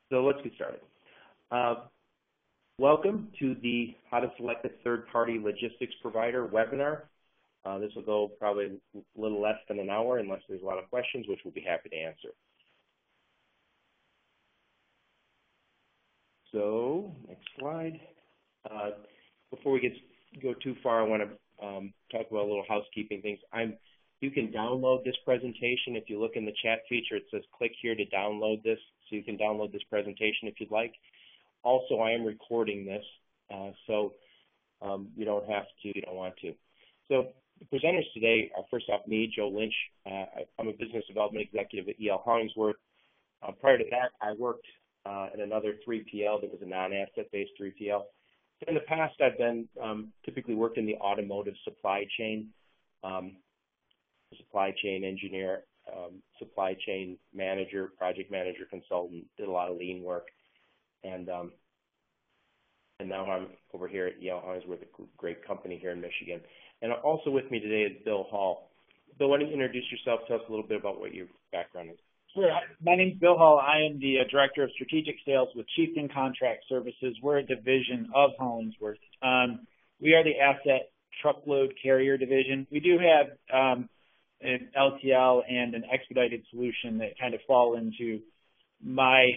So let's get started. Welcome to the How to Select a Third-Party Logistics Provider webinar. This will go probably a little less than an hour unless there's a lot of questions, which we'll be happy to answer. So, next slide. Before we go too far, I want to talk about a little housekeeping things. You can download this presentation. If you look in the chat feature, it says click here to download this, so you can download this presentation if you'd like. Also, I am recording this, so you don't have to, you don't want to. So the presenters today are, first off, me, Joe Lynch. I'm a business development executive at E.L. Hollingsworth. Prior to that, I worked at another 3PL that was a non-asset-based 3PL. In the past, I've been typically worked in the automotive supply chain, supply chain engineer, supply chain manager, project manager, consultant, did a lot of lean work. And now I'm over here at E.L. Hollingsworth, a great company here in Michigan. And also with me today is Bill Hall. Bill, why don't you introduce yourself? Tell us a little bit about what your background is. Sure. My name is Bill Hall. I am the Director of Strategic Sales with Chieftain Contract Services. We're a division of Hollingsworth. We are the asset truckload carrier division. We do have an LTL and an expedited solution that kind of fall into my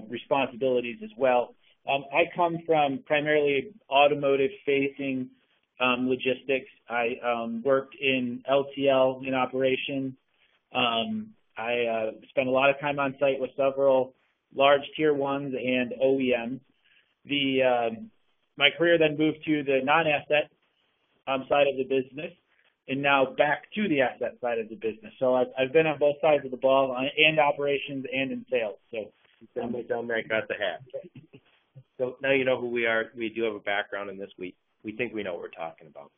responsibilities as well. I come from primarily automotive-facing logistics. I worked in LTL in operations. I spent a lot of time on site with several large tier ones and OEMs. My career then moved to the non-asset side of the business, and now back to the asset side of the business. So I've been on both sides of the ball, and operations and in sales. So Don't make out the hat. So now you know who we are. We do have a background in this. We think we know what we're talking about.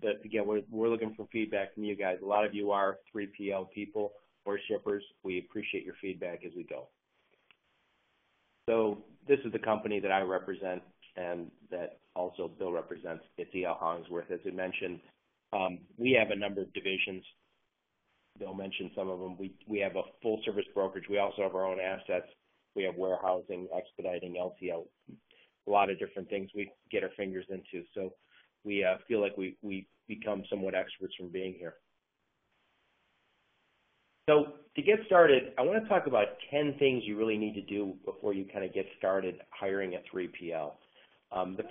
But again, we're looking for feedback from you guys. A lot of you are 3PL people or shippers. We appreciate your feedback as we go. So this is the company that I represent and that also Bill represents. It's E.L. Hollingsworth. As I mentioned, we have a number of divisions. Bill mentioned some of them. We have a full service brokerage. We also have our own assets. We have warehousing, expediting, LTL, a lot of different things we get our fingers into. So we feel like we become somewhat experts from being here. So to get started, I want to talk about 10 things you really need to do before you kind of get started hiring a 3PL. The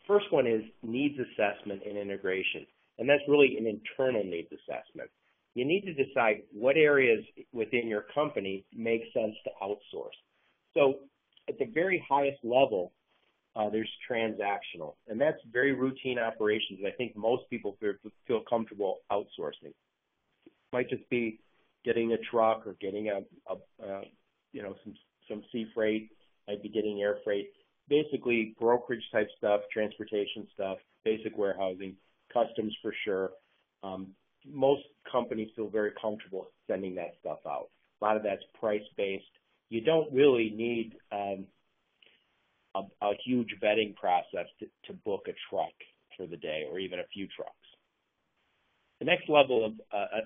first one is needs assessment and integration, and that's really an internal needs assessment. You need to decide what areas within your company make sense to outsource. So at the very highest level, there's transactional, and that's very routine operations. I think most people feel comfortable outsourcing. It might just be getting a truck or getting some sea freight, might be getting air freight, basically brokerage type stuff, transportation stuff, basic warehousing, customs for sure. Most companies feel very comfortable sending that stuff out. A lot of that's price-based. You don't really need a huge vetting process to book a truck for the day or even a few trucks. The next level of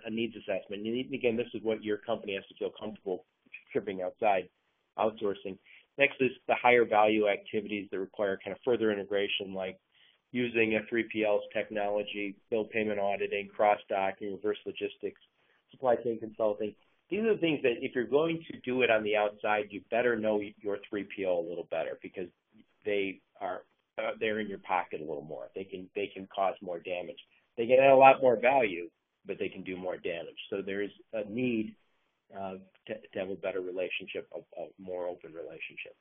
a needs assessment, again, this is what your company has to feel comfortable shipping outside, outsourcing. Next is the higher value activities that require kind of further integration, like using a 3PL's technology, bill payment auditing, cross-docking, reverse logistics, supply chain consulting. These are the things that if you're going to do it on the outside, you better know your 3PL a little better because they're in your pocket a little more. They can cause more damage. They can add a lot more value, but they can do more damage. So there is a need to have a better relationship, a more open relationship.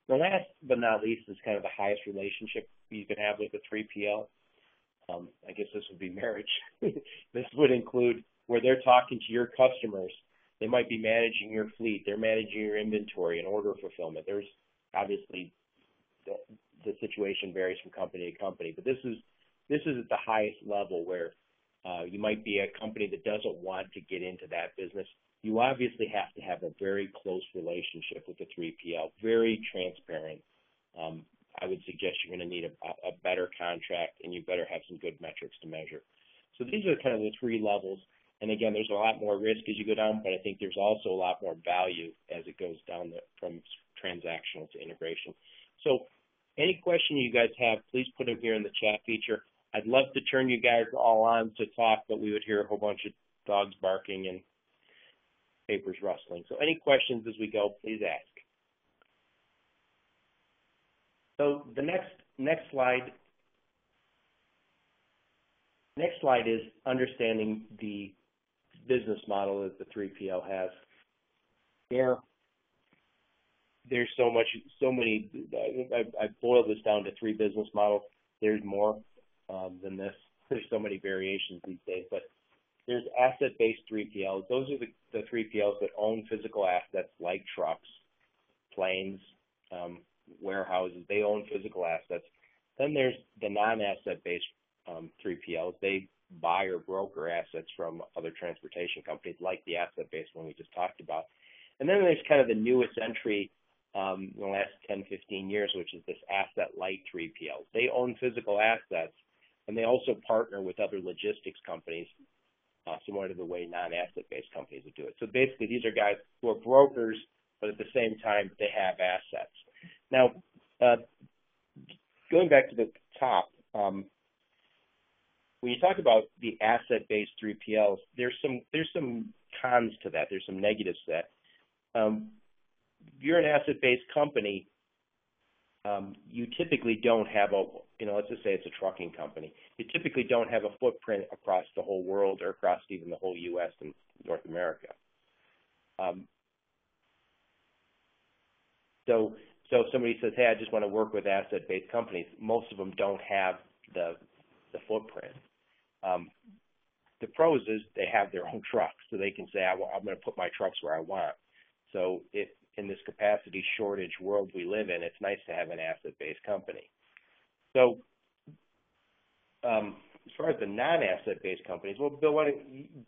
The last but not least is kind of the highest relationship you can have with a 3PL. I guess this would be marriage. This would include where they're talking to your customers. They might be managing your fleet. They're managing your inventory and order fulfillment. There's obviously the situation varies from company to company, but this is at the highest level where you might be a company that doesn't want to get into that business. You obviously have to have a very close relationship with the 3PL, very transparent. I would suggest you're going to need a better contract, and you better have some good metrics to measure. So these are kind of the three levels. And again, there's a lot more risk as you go down, but I think there's also a lot more value as it goes down from transactional to integration. So any question you guys have, please put them here in the chat feature. I'd love to turn you guys all on to talk, but we would hear a whole bunch of dogs barking and papers rustling. So any questions as we go, please ask. So the next slide is understanding the business model that the 3PL has. There's so many. I've boiled this down to 3 business models. There's more than this. There's so many variations these days, but there's asset-based 3PLs. Those are the 3PLs that own physical assets like trucks, planes, warehouses. They own physical assets. Then there's the non-asset-based 3PLs. They buy or broker assets from other transportation companies like the asset-based one we just talked about. And then there's kind of the newest entry in the last 10, 15 years, which is this asset-light 3PLs. They own physical assets, and they also partner with other logistics companies, similar to the way non-asset-based companies would do it. So basically, these are guys who are brokers, but at the same time, they have assets. Now, going back to the top, when you talk about the asset-based 3PLs, there's some cons to that. There's some negatives to that. If you're an asset-based company, you typically don't have let's just say it's a trucking company. You typically don't have a footprint across the whole world or across even the whole U.S. and North America. So if somebody says, hey, I just want to work with asset-based companies, most of them don't have the footprint. The pros is they have their own trucks, so they can say, I'm going to put my trucks where I want. So if in this capacity shortage world we live in, it's nice to have an asset-based company. So as far as the non-asset-based companies, well, Bill,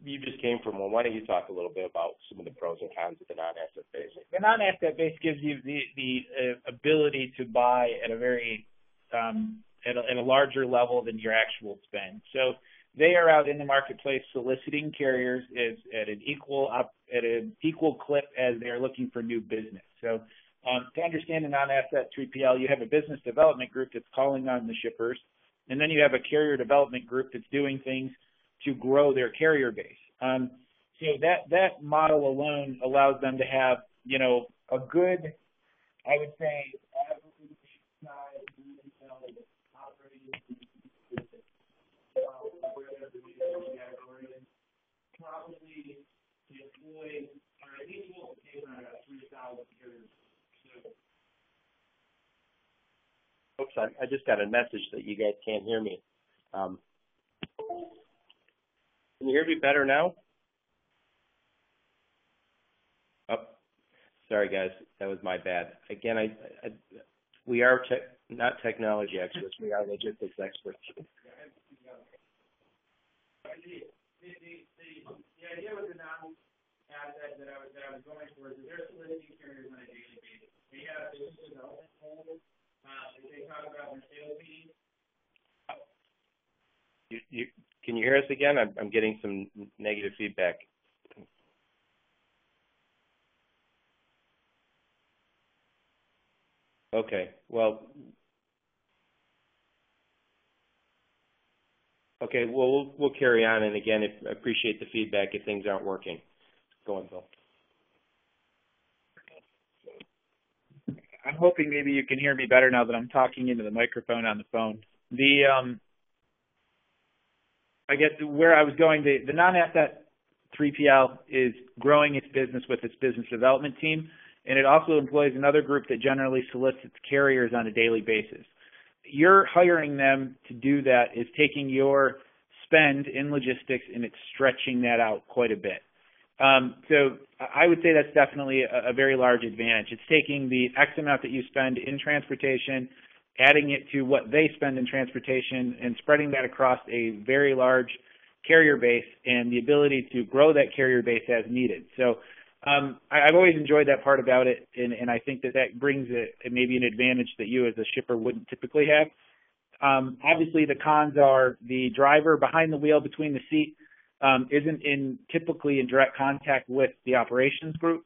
you just came from one. Why don't you talk a little bit about some of the pros and cons of the non-asset-based? The non-asset-based gives you the ability to buy at a very at a larger level than your actual spend. So they are out in the marketplace soliciting carriers at an equal clip as they're looking for new business. So to understand a non-asset 3PL, you have a business development group that's calling on the shippers, and then you have a carrier development group that's doing things to grow their carrier base. So that model alone allows them to have, a good, I would say, average size operating where they're probably employ, or at least will take on about 3,000 carriers. Oops, I just got a message that you guys can't hear me. Can you hear me better now? Oh, sorry guys, that was my bad. Again, we are not technology experts, we are logistics experts. The idea with the non-asset that I was going for is that they're soliciting carriers on a daily basis. They have business development goals. They talk about their sales meetings. Can you hear us again? I'm getting some negative feedback. Okay. Well, we'll carry on. And again, I appreciate the feedback if things aren't working. Go on, Bill. I'm hoping maybe you can hear me better now that I'm talking into the microphone on the phone. I guess where I was going, the non-asset 3PL is growing its business with its business development team, and it also employs another group that generally solicits carriers on a daily basis. You're hiring them to do that is taking your spend in logistics and it's stretching that out quite a bit. So I would say that's definitely a very large advantage. It's taking the X amount that you spend in transportation, adding it to what they spend in transportation, and spreading that across a very large carrier base and the ability to grow that carrier base as needed. So I've always enjoyed that part about it, and I think that brings maybe an advantage that you as a shipper wouldn't typically have. Obviously, the cons are the driver behind the wheel between the seat isn't typically in direct contact with the operations group.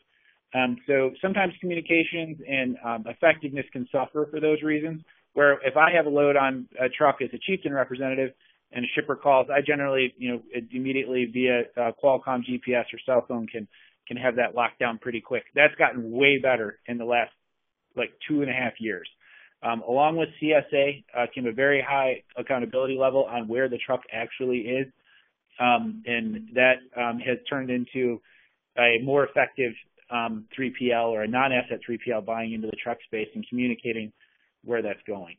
So sometimes communications and effectiveness can suffer for those reasons, where if I have a load on a truck as a chieftain representative and a shipper calls, I generally, immediately via Qualcomm GPS or cell phone can have that locked down pretty quick. That's gotten way better in the last 2.5 years. Along with CSA came a very high accountability level on where the truck actually is, and that has turned into a more effective 3PL or a non-asset 3PL buying into the truck space and communicating where that's going.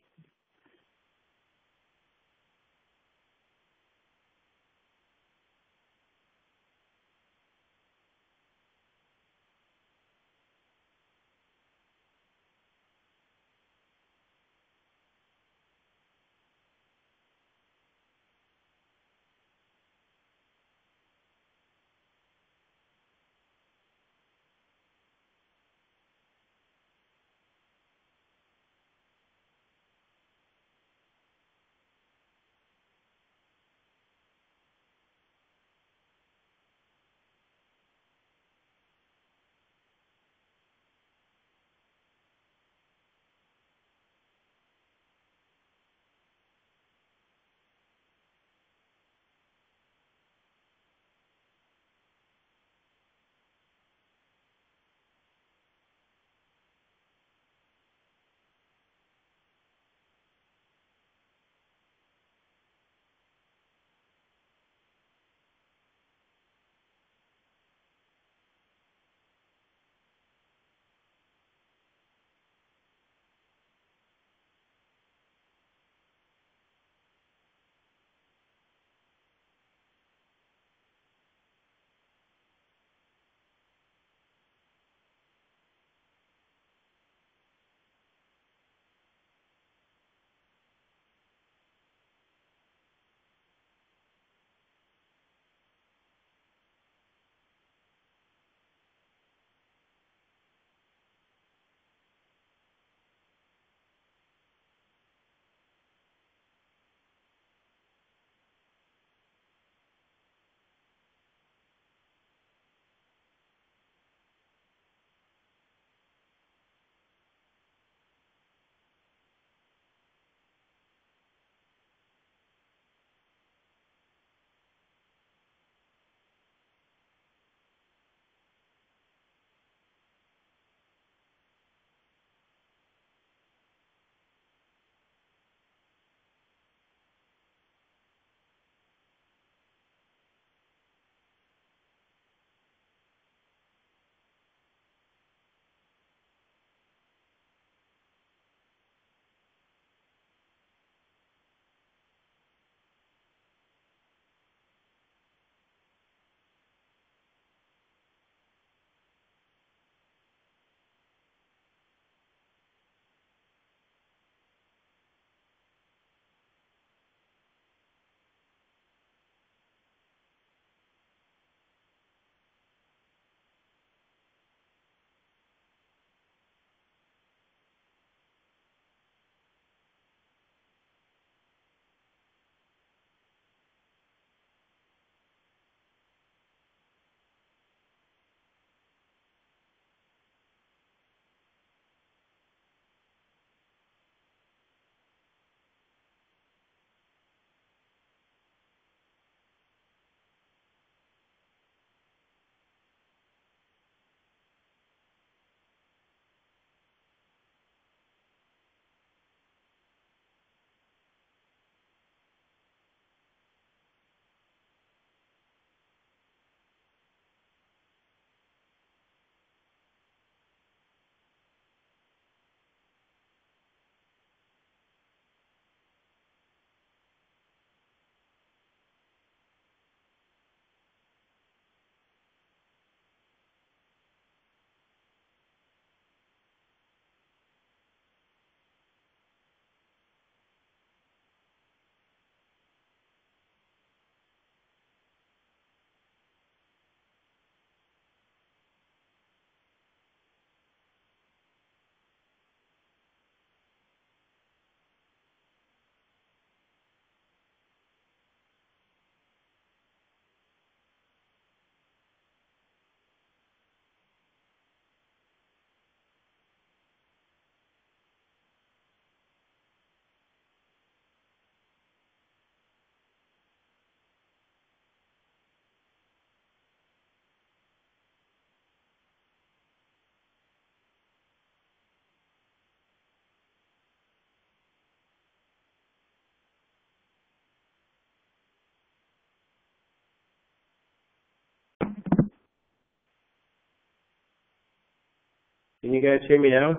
Can you guys hear me now?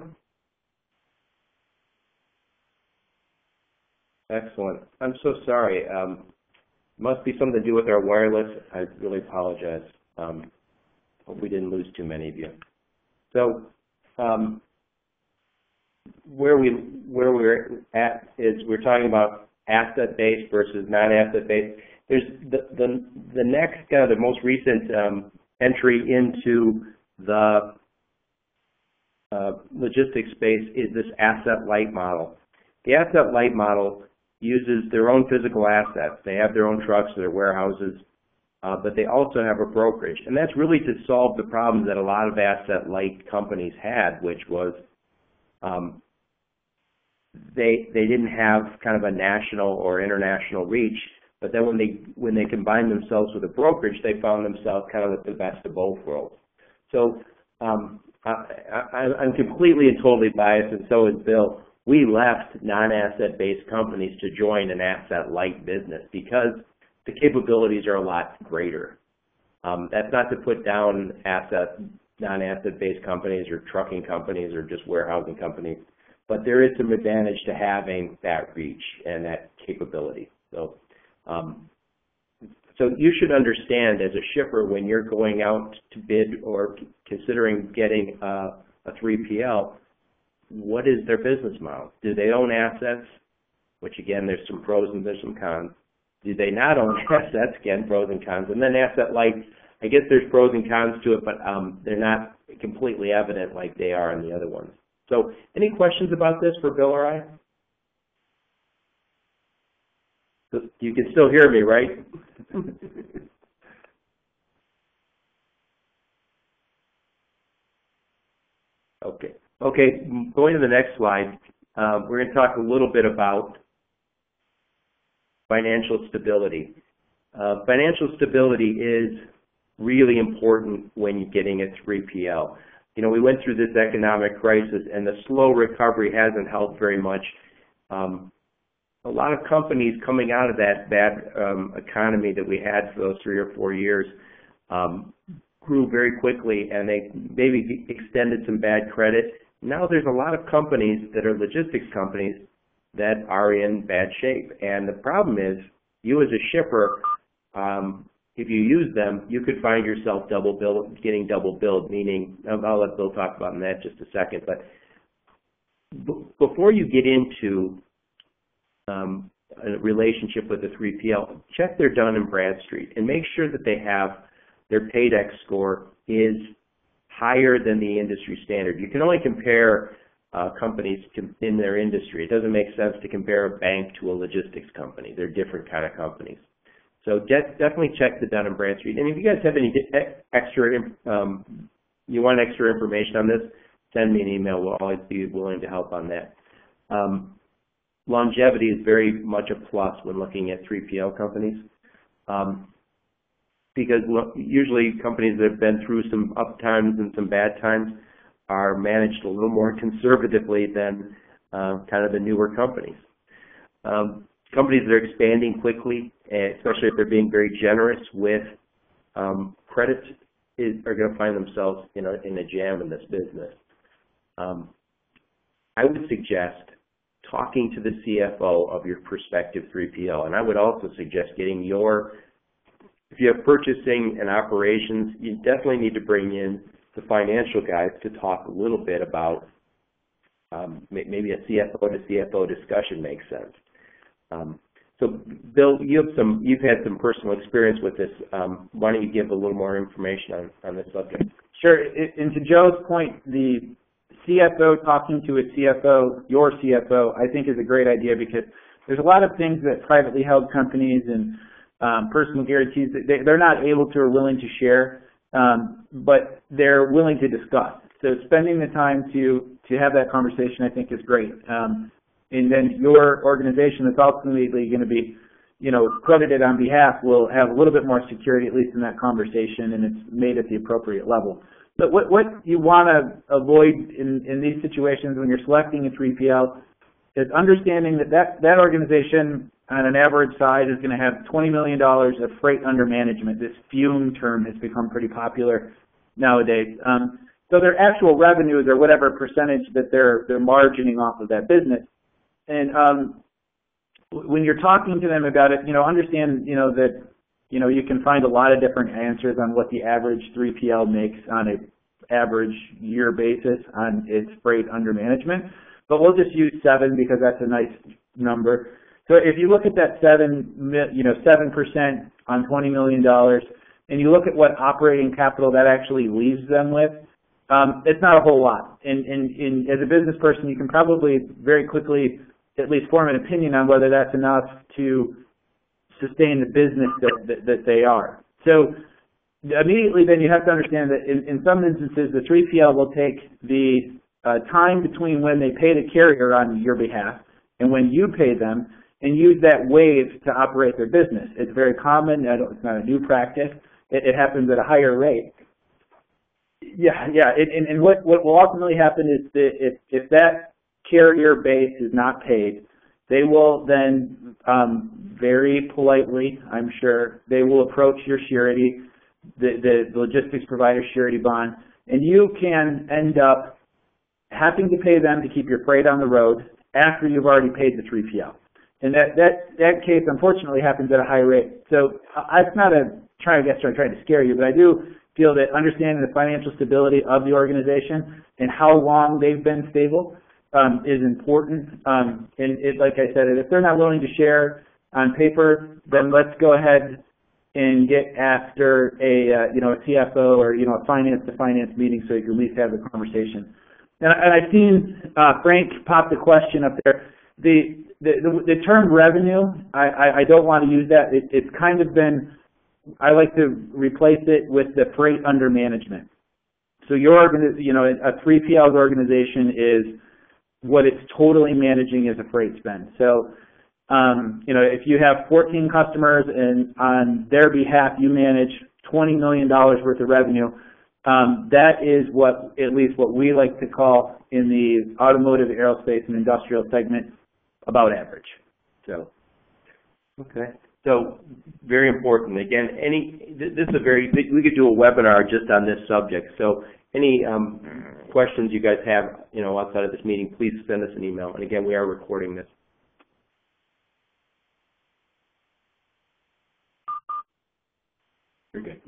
Excellent. I'm so sorry. Must be something to do with our wireless. I really apologize. Hope we didn't lose too many of you. So where we're at is we're talking about asset-based versus non-asset-based. There's the next kind of the most recent entry into the logistics space is this asset-light model. The asset-light model uses their own physical assets. They have their own trucks, their warehouses, but they also have a brokerage. And that's really to solve the problems that a lot of asset-light companies had, which was they didn't have kind of a national or international reach. But then when they combined themselves with a brokerage, they found themselves kind of with the best of both worlds. So I'm completely and totally biased, and so is Bill. We left non-asset-based companies to join an asset-light business because the capabilities are a lot greater. That's not to put down non-asset-based companies or trucking companies or just warehousing companies, but there is some advantage to having that reach and that capability. So you should understand as a shipper when you're going out to bid or considering getting a 3PL, what is their business model? Do they own assets? Which again, there's some pros and there's some cons. Do they not own assets? Again, pros and cons. And then asset light, I guess there's pros and cons to it, but they're not completely evident like they are in the other ones. So any questions about this for Bill or I? You can still hear me, right? Okay. Okay, going to the next slide, we're going to talk a little bit about financial stability. Financial stability is really important when you're getting a 3PL. You know, we went through this economic crisis and the slow recovery hasn't helped very much. A lot of companies coming out of that bad economy that we had for those 3 or 4 years grew very quickly, and they maybe extended some bad credit. Now there's a lot of companies that are logistics companies that are in bad shape. And the problem is, you as a shipper, if you use them, you could find yourself getting double billed, meaning, I'll let Bill talk about that in just a second, but before you get into a relationship with a 3PL, check their Dun & Bradstreet and make sure that they have their Paydex score is higher than the industry standard. You can only compare companies in their industry. It doesn't make sense to compare a bank to a logistics company. They're different kind of companies. So definitely check the Dun & Bradstreet. And if you guys have any you want extra information on this, send me an email. We'll always be willing to help on that. Longevity is very much a plus when looking at 3PL companies. Because usually companies that have been through some up times and some bad times are managed a little more conservatively than kind of the newer companies. Companies that are expanding quickly, especially if they're being very generous with credit, are going to find themselves in a jam in this business. I would suggest talking to the CFO of your prospective 3PL, and I would also suggest getting if you have purchasing and operations, you definitely need to bring in the financial guys to talk a little bit about maybe a CFO to CFO discussion makes sense. So, Bill, you've had some personal experience with this. Why don't you give a little more information on this subject? Sure. And to Joe's point, the CFO talking to a CFO, your CFO, I think is a great idea because there's a lot of things that privately held companies and personal guarantees that they're not able to or willing to share, but they're willing to discuss. So spending the time to have that conversation, I think, is great. And then your organization that's ultimately going to be, credited on behalf will have a little bit more security, at least in that conversation, and it's made at the appropriate level. But what you want to avoid in these situations when you're selecting a 3PL is understanding that organization on an average size is going to have $20 million of freight under management. This fume term has become pretty popular nowadays. So their actual revenues are whatever percentage that they're margining off of that business. And when you're talking to them about it, understand, that, you can find a lot of different answers on what the average 3PL makes on an average year basis on its freight under management. But we'll just use 7 because that's a nice number. So if you look at that 7% on $20 million, and you look at what operating capital that actually leaves them with, it's not a whole lot. And as a business person, you can probably very quickly at least form an opinion on whether that's enough to sustain the business that they are. So immediately then you have to understand that in some instances the 3PL will take the time between when they pay the carrier on your behalf and when you pay them and use that wave to operate their business. It's very common. It's not a new practice. It happens at a higher rate. Yeah. And what will ultimately happen is that if that carrier base is not paid, they will then very politely, I'm sure, they will approach your surety, the logistics provider surety bond, and you can end up having to pay them to keep your freight on the road after you've already paid the 3PL. And that case, unfortunately, happens at a high rate. So it's not trying to scare you, but I do feel that understanding the financial stability of the organization and how long they've been stable is important. And like I said, if they're not willing to share on paper, then let's go ahead and get after a CFO or a finance to finance meeting so you can at least have the conversation. And I've seen Frank pop the question up there. The term revenue, I don't want to use that. It's kind of been, I like to replace it with the freight under management. So a 3PL's organization is what it's totally managing as a freight spend. So, if you have 14 customers and on their behalf you manage $20 million worth of revenue, that is at least what we like to call in the automotive, aerospace, and industrial segment about average. So, okay. So very important. Again, this is we could do a webinar just on this subject. So any questions you guys have, outside of this meeting, please send us an email. And again, we are recording this. You're good.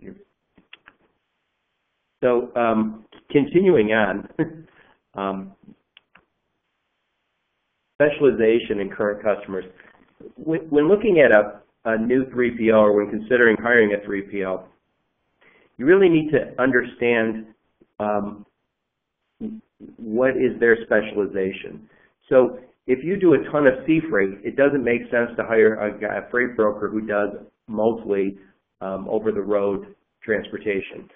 So continuing on, specialization in current customers. When looking at a new 3PL or when considering hiring a 3PL, you really need to understand what is their specialization. So if you do a ton of sea freight, it doesn't make sense to hire a freight broker who does mostly over-the-road transportation.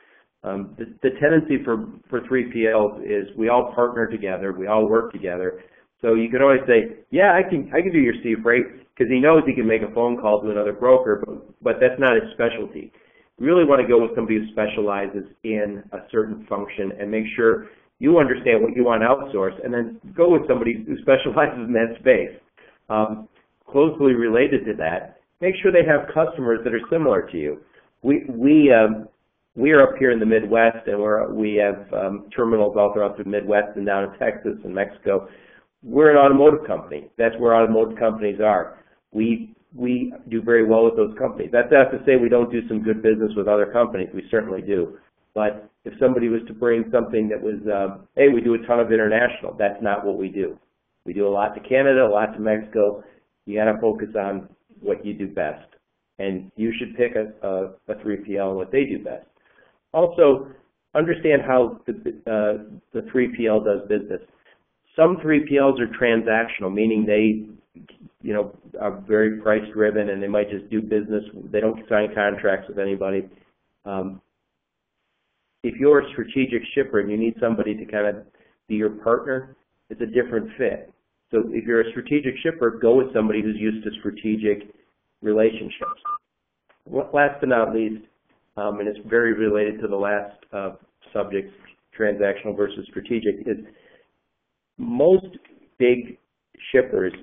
The tendency for 3PLs is we all partner together, we all work together. So you can always say, yeah, I can do your sea freight, because he knows he can make a phone call to another broker, but that's not his specialty. You really want to go with somebody who specializes in a certain function and make sure you understand what you want to outsource, and then go with somebody who specializes in that space. Closely related to that, make sure they have customers that are similar to you. We are up here in the Midwest, and we have terminals all throughout the Midwest and down in Texas and Mexico. We're an automotive company. That's where automotive companies are. We do very well with those companies. That's not to say we don't do some good business with other companies. We certainly do. But if somebody was to bring something that was, hey, we do a ton of international, that's not what we do. We do a lot to Canada, a lot to Mexico. You got to focus on what you do best. And you should pick a 3PL and what they do best. Also, understand how the 3PL does business. Some 3PLs are transactional, meaning they, are very price driven and they might just do business. They don't sign contracts with anybody. If you're a strategic shipper and you need somebody to kind of be your partner, it's a different fit. So if you're a strategic shipper, go with somebody who's used to strategic relationships. Last but not least, and it's very related to the last subject, transactional versus strategic, is most big shippers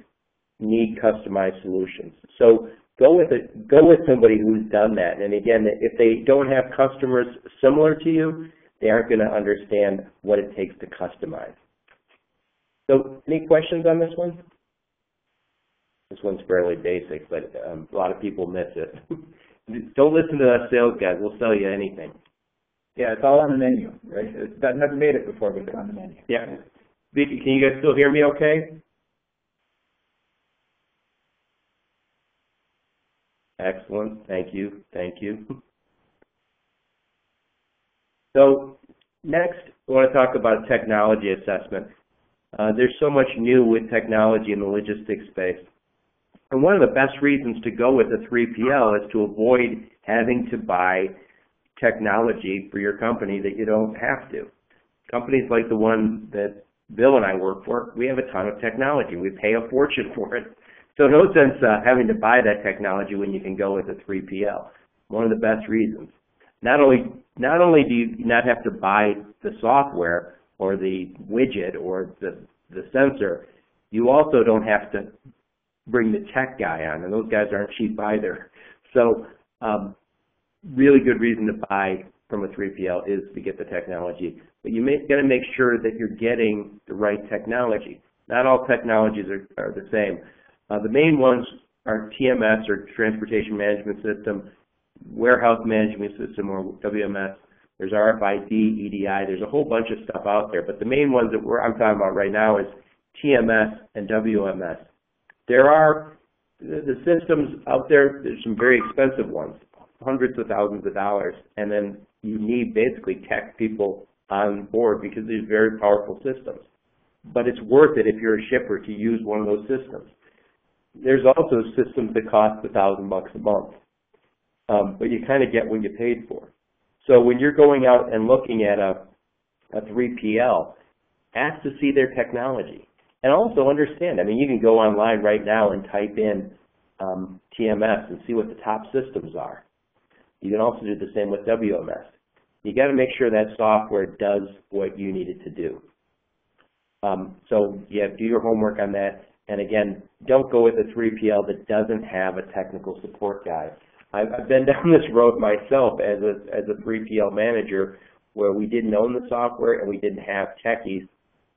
need customized solutions. So go with somebody who's done that. And again, if they don't have customers similar to you, they aren't going to understand what it takes to customize. So any questions on this one? This one's fairly basic, but a lot of people miss it. Don't listen to us sales guys. We'll sell you anything. Yeah, it's all on the menu, right? It's never made it before, but it's on the menu. Yeah. Vicky, can you guys still hear me okay? Excellent. Thank you. Thank you. So next, I want to talk about technology assessment. There's so much new with technology in the logistics space. And one of the best reasons to go with a 3PL is to avoid having to buy technology for your company that you don't have to. Companies like the one that Bill and I work for, we have a ton of technology. We pay a fortune for it. So no sense having to buy that technology when you can go with a 3PL. One of the best reasons. Not only do you not have to buy the software or the widget or the sensor, you also don't have to bring the tech guy on, and those guys aren't cheap either. So really good reason to buy from a 3PL is to get the technology. But you got to make sure that you're getting the right technology. Not all technologies are the same. The main ones are TMS, or Transportation Management System, Warehouse Management System, or WMS. There's RFID, EDI. There's a whole bunch of stuff out there. But the main ones that I'm talking about right now is TMS and WMS. There are the systems out there. There's some very expensive ones, hundreds of thousands of dollars, and then you need basically tech people on board because these are very powerful systems. But it's worth it if you're a shipper to use one of those systems. There's also systems that cost $1,000 a month, but you kind of get what you paid for. So when you're going out and looking at a 3PL, ask to see their technology. And also understand, I mean, you can go online right now and type in TMS and see what the top systems are. You can also do the same with WMS. You got to make sure that software does what you need it to do. So yeah, do your homework on that. And again, don't go with a 3PL that doesn't have a technical support guy. I've been down this road myself as a 3PL manager where we didn't own the software and we didn't have techies.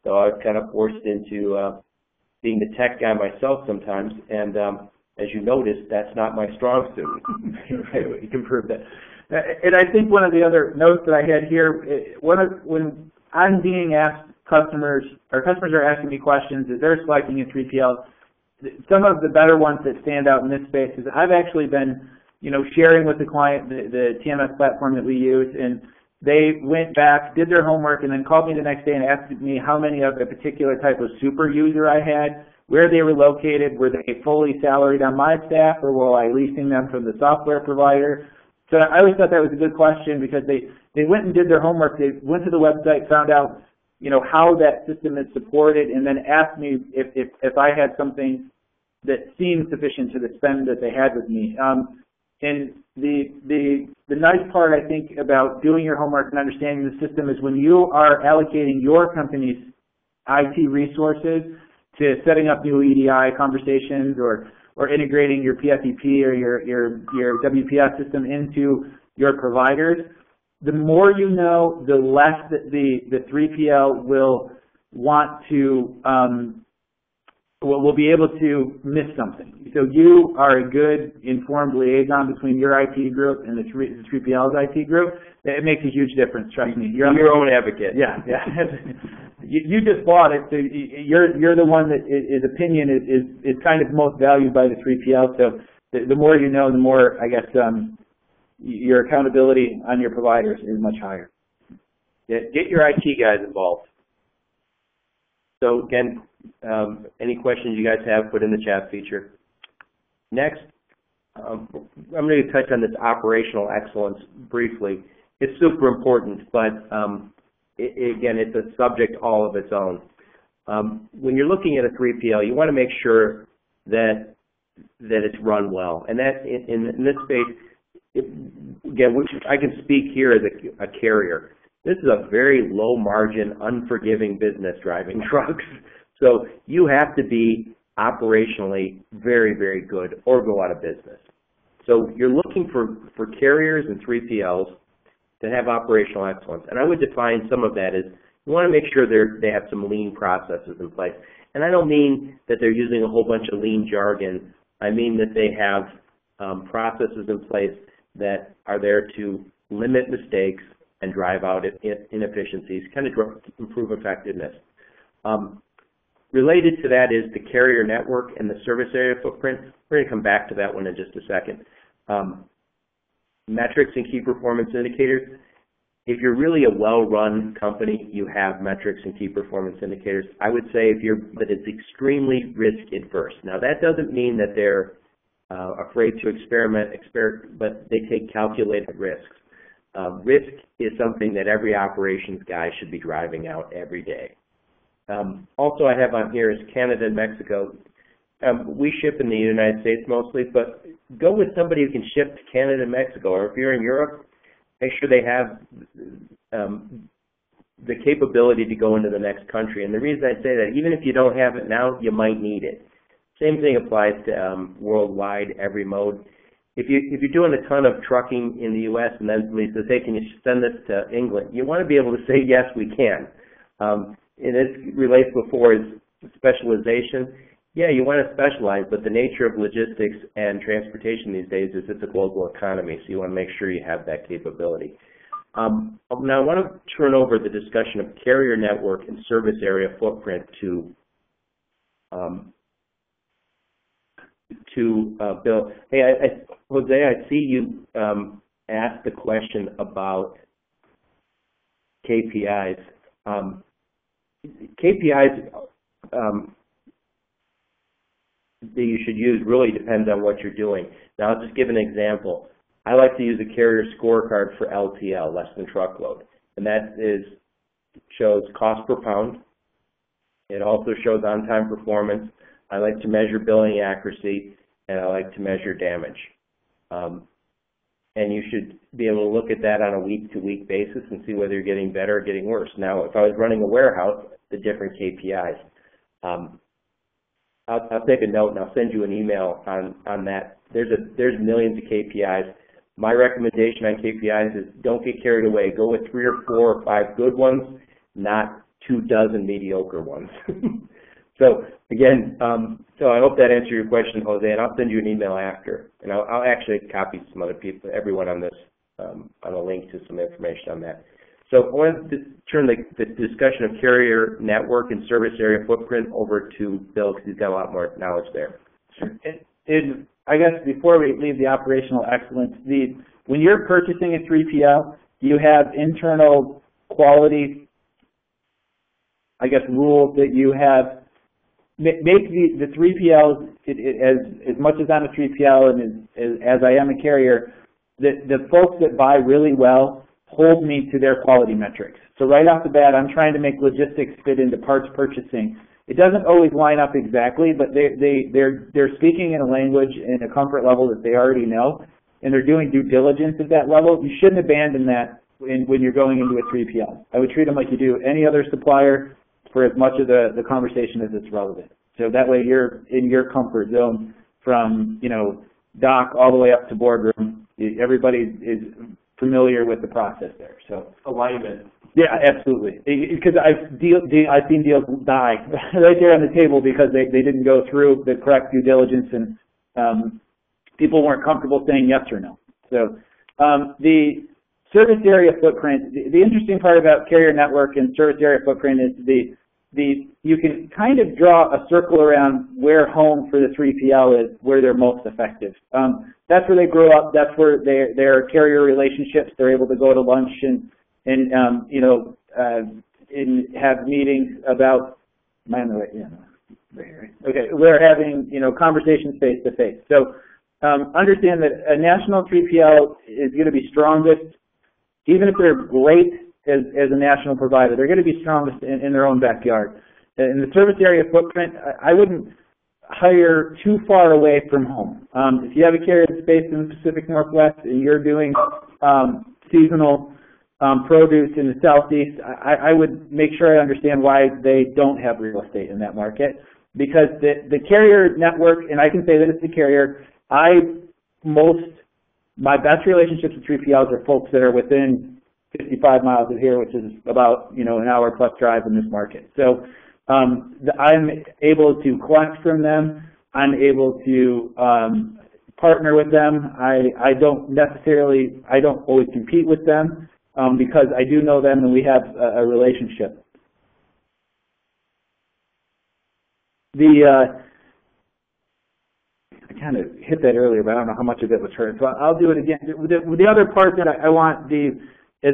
So I was kind of forced into being the tech guy myself sometimes. And as you noticed, that's not my strong suit. You can prove that. And I think one of the other notes that I had here, when I'm being asked customers are asking me questions as they're selecting a 3PL, some of the better ones that stand out in this space is I've actually been, sharing with the client the TMS platform that we use, and they went back, did their homework, and then called me the next day and asked me how many of a particular type of super user I had, where they were located, were they fully salaried on my staff, or were I leasing them from the software provider? So I always thought that was a good question because they went and did their homework. They went to the website, found out, how that system is supported, and then asked me if I had something that seemed sufficient to the spend that they had with me. And the nice part, I think, about doing your homework and understanding the system is when you are allocating your company's IT resources to setting up new EDI conversations or integrating your PFEP or your WPS system into your providers, the more you know, the less that the 3PL will want to will be able to miss something. So you are a good informed liaison between your IT group and the 3PL's IT group. It makes a huge difference, trust me. You're your own advocate. Yeah. You just bought it, so you're the one that his opinion is kind of most valued by the 3PL. So the more you know, the more, I guess, your accountability on your providers is much higher. Yeah, get your IT guys involved. So again, any questions you guys have, put in the chat feature. Next, I'm going to touch on this operational excellence briefly. It's super important, but again, it's a subject all of its own. When you're looking at a 3PL, you want to make sure that it's run well, and that in this space. Again, I can speak here as a carrier. This is a very low-margin, unforgiving business driving trucks. So you have to be operationally very, very good or go out of business. So you're looking for carriers and 3PLs that have operational excellence. And I would define some of that as you want to make sure they have some lean processes in place. And I don't mean that they're using a whole bunch of lean jargon. I mean that they have processes in place that are there to limit mistakes and drive out inefficiencies, kind of improve effectiveness. Related to that is the carrier network and the service area footprint. We're going to come back to that one in just a second. Metrics and key performance indicators. If you're really a well-run company, you have metrics and key performance indicators. I would say that it's extremely risk adverse. Now that doesn't mean that they're afraid to experiment, but they take calculated risks. Risk is something that every operations guy should be driving out every day. Also I have on here is Canada and Mexico. We ship in the United States mostly, but go with somebody who can ship to Canada and Mexico, or if you're in Europe, make sure they have the capability to go into the next country. And the reason I say that, even if you don't have it now, you might need it. Same thing applies to worldwide, every mode. If you're doing a ton of trucking in the U.S. and then somebody says, hey, can you send this to England? You want to be able to say, yes, we can. And this relates before is specialization. Yeah, you want to specialize, but the nature of logistics and transportation these days is it's a global economy, so you want to make sure you have that capability. Now I want to turn over the discussion of carrier network and service area footprint to Bill. Hey, Jose, I see you asked the question about KPIs. KPIs that you should use really depends on what you're doing. Now, I'll just give an example. I like to use a carrier scorecard for LTL, less than truckload, and that shows cost per pound. It also shows on-time performance. I like to measure billing accuracy, and I like to measure damage. And you should be able to look at that on a week-to-week basis and see whether you're getting better or getting worse. Now, if I was running a warehouse, the different KPIs. I'll take a note and I'll send you an email on that. There's millions of KPIs. My recommendation on KPIs is don't get carried away. Go with 3 or 4 or 5 good ones, not 24 mediocre ones. So again, so I hope that answered your question, Jose, and I'll send you an email after, and I'll actually copy some other people, everyone on this, on a link to some information on that. So I want to turn the discussion of carrier network and service area footprint over to Bill because he's got a lot more knowledge there. I guess before we leave the operational excellence, when you're purchasing a 3PL, you have internal quality, I guess, rules that you have. Make the 3PLs, as much as I'm a 3PL and as I am a carrier, the folks that buy really well hold me to their quality metrics. So right off the bat, I'm trying to make logistics fit into parts purchasing. It doesn't always line up exactly, but they're speaking in a language and a comfort level that they already know, and they're doing due diligence at that level. You shouldn't abandon that when you're going into a 3PL. I would treat them like you do any other supplier for as much of the conversation as it's relevant. So that way you're in your comfort zone from, dock all the way up to boardroom. Everybody is familiar with the process there. So alignment. Yeah, absolutely. Because I've seen deals die right there on the table because they didn't go through the correct due diligence and people weren't comfortable saying yes or no. So the service area footprint, the interesting part about carrier network and service area footprint is you can kind of draw a circle around where home for the 3PL is, where they're most effective. That's where they grew up. That's where their carrier relationships. They're able to go to lunch and have meetings about. Okay, we're having conversations face to face. So understand that a national 3PL is going to be strongest, even if they're great as a national provider. They're going to be strongest in their own backyard. In the service area footprint, I wouldn't hire too far away from home. If you have a carrier that's based in the Pacific Northwest and you're doing seasonal produce in the Southeast, I would make sure I understand why they don't have real estate in that market. Because the carrier network, and I can say that it's the carrier, my best relationships with 3PLs are folks that are within 55 miles of here, which is about, an hour plus drive in this market. So I'm able to collect from them. I'm able to partner with them. I don't always compete with them because I do know them and we have a relationship. I kind of hit that earlier, but I don't know how much of it was heard, so I'll do it again. The other part that I want as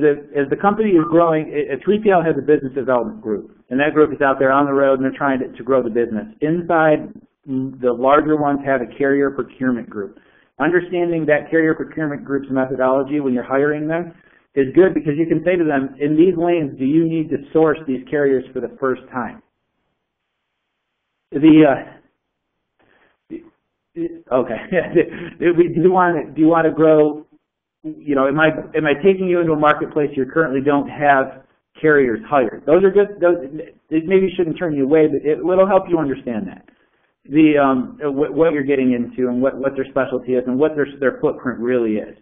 the company is growing, 3PL has a business development group, and that group is out there on the road and they're trying to grow the business. Inside, the larger ones have a carrier procurement group. Understanding that carrier procurement group's methodology when you're hiring them is good because you can say to them, in these lanes, do you need to source these carriers for the first time? Okay. Do you want to grow? Am I taking you into a marketplace you currently don't have carriers hired? Those are good. It maybe shouldn't turn you away, but it'll help you understand that. What you're getting into and what their specialty is and what their footprint really is.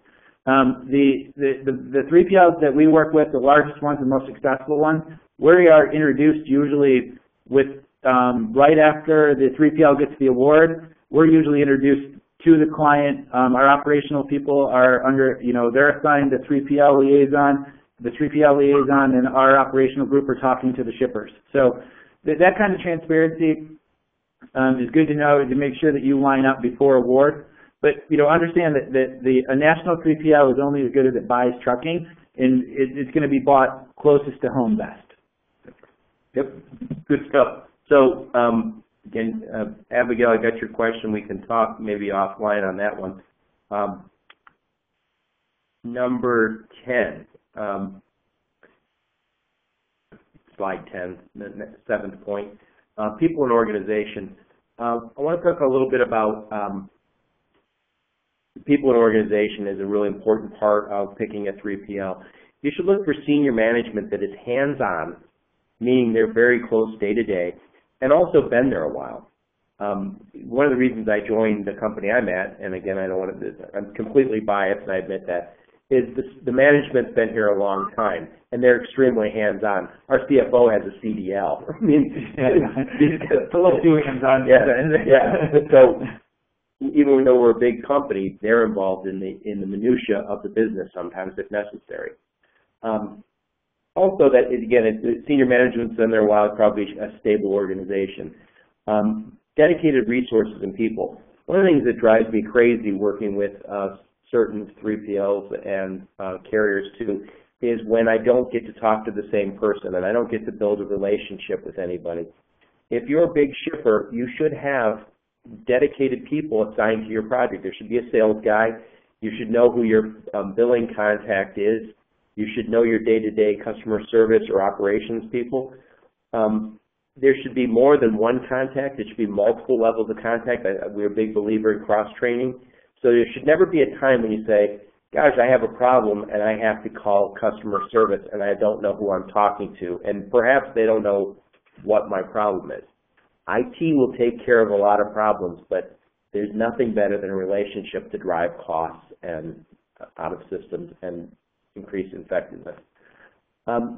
The 3PLs that we work with, the largest ones, the most successful ones, we are introduced usually with right after the 3PL gets the award. We're usually introduced to the client. Our operational people are they're assigned a 3PL liaison. The 3PL liaison and our operational group are talking to the shippers. So that kind of transparency is good to know, to make sure that you line up before award. But understand that a national 3PL is only as good as it buys trucking, and it's going to be bought closest to home best. Yep, good stuff. So again, Abigail, I got your question. We can talk maybe offline on that one. Number 10, slide 10, the 7th point. People and organization. I want to talk a little bit about people and organization is a really important part of picking a 3PL. You should look for senior management that is hands-on, meaning they're very close day to day, and also been there a while. One of the reasons I joined the company I'm at, and again, I'm completely biased, and I admit that, is the management's been here a long time, and they're extremely hands-on. Our CFO has a CDL. I mean, it's a little too hands-on. Yeah. So even though we're a big company, they're involved in the minutia of the business sometimes if necessary. Also, that again, senior management's been there a while. It's probably a stable organization. Dedicated resources and people. One of the things that drives me crazy working with certain 3PLs and carriers too is when I don't get to talk to the same person and I don't get to build a relationship with anybody. If you're a big shipper, you should have dedicated people assigned to your project. There should be a sales guy. You should know who your billing contact is. You should know your day-to-day customer service or operations people. There should be more than one contact. It should be multiple levels of contact. We're a big believer in cross-training. So there should never be a time when you say, gosh, I have a problem and I have to call customer service and I don't know who I'm talking to. And perhaps they don't know what my problem is. IT will take care of a lot of problems, but there's nothing better than a relationship to drive costs and out of systems and increase effectiveness.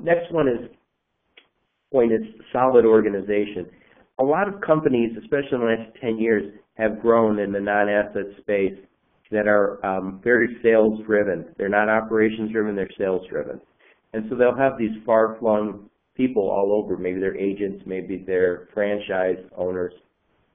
Next one is solid organization. A lot of companies, especially in the last 10 years, have grown in the non-asset space that are very sales-driven. They're not operations-driven, they're sales-driven. And so they'll have these far-flung people all over. Maybe they're agents, maybe they're franchise owners,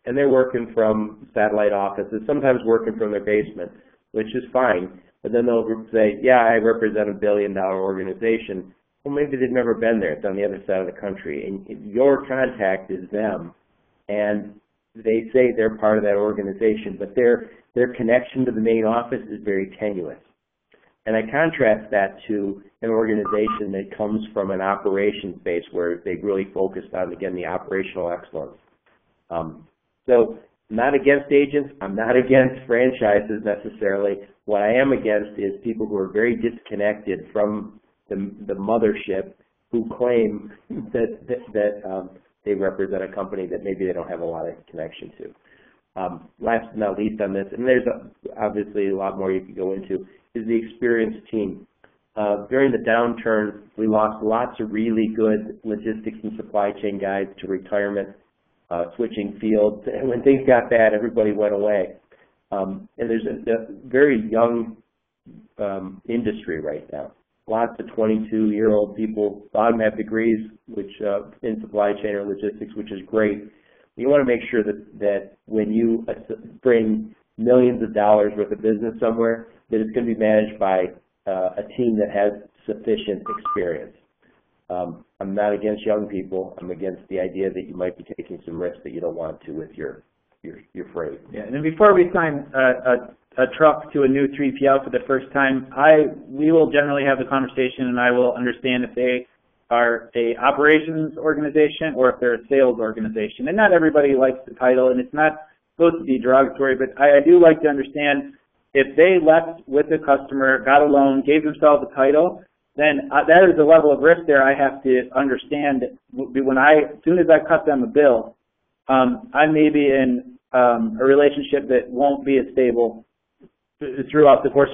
and they're working from satellite offices, sometimes working from their basement, which is fine. But then they'll say, yeah, I represent $1 billion organization. Well, maybe they've never been there. It's on the other side of the country. And your contact is them. And they say they're part of that organization, but their connection to the main office is very tenuous. And I contrast that to an organization that comes from an operations base where they really focused on, again, the operational excellence. So I'm not against agents. I'm not against franchises necessarily. What I am against is people who are very disconnected from the mothership who claim that they represent a company that maybe they don't have a lot of connection to. Last but not least on this, and there's obviously a lot more you could go into, is the experienced team. during the downturn, we lost lots of really good logistics and supply chain guys to retirement, switching fields. And when things got bad, everybody went away. And there's a very young industry right now. Lots of 22-year-old people. A lot of them have degrees, which in supply chain or logistics, which is great. You want to make sure that when you bring millions of dollars worth of business somewhere, that it's going to be managed by a team that has sufficient experience. I'm not against young people. I'm against the idea that you might be taking some risks that you don't want to with your freight. Yeah, and then before we sign a truck to a new 3PL for the first time, we will generally have the conversation, and I will understand if they are a operations organization or if they're a sales organization. And not everybody likes the title, and it's not supposed to be derogatory, but I do like to understand if they left with the customer, got a loan, gave themselves a title, then that is a level of risk there I have to understand. As soon as I cut them a bill, I may be in a relationship that won't be as stable throughout the course,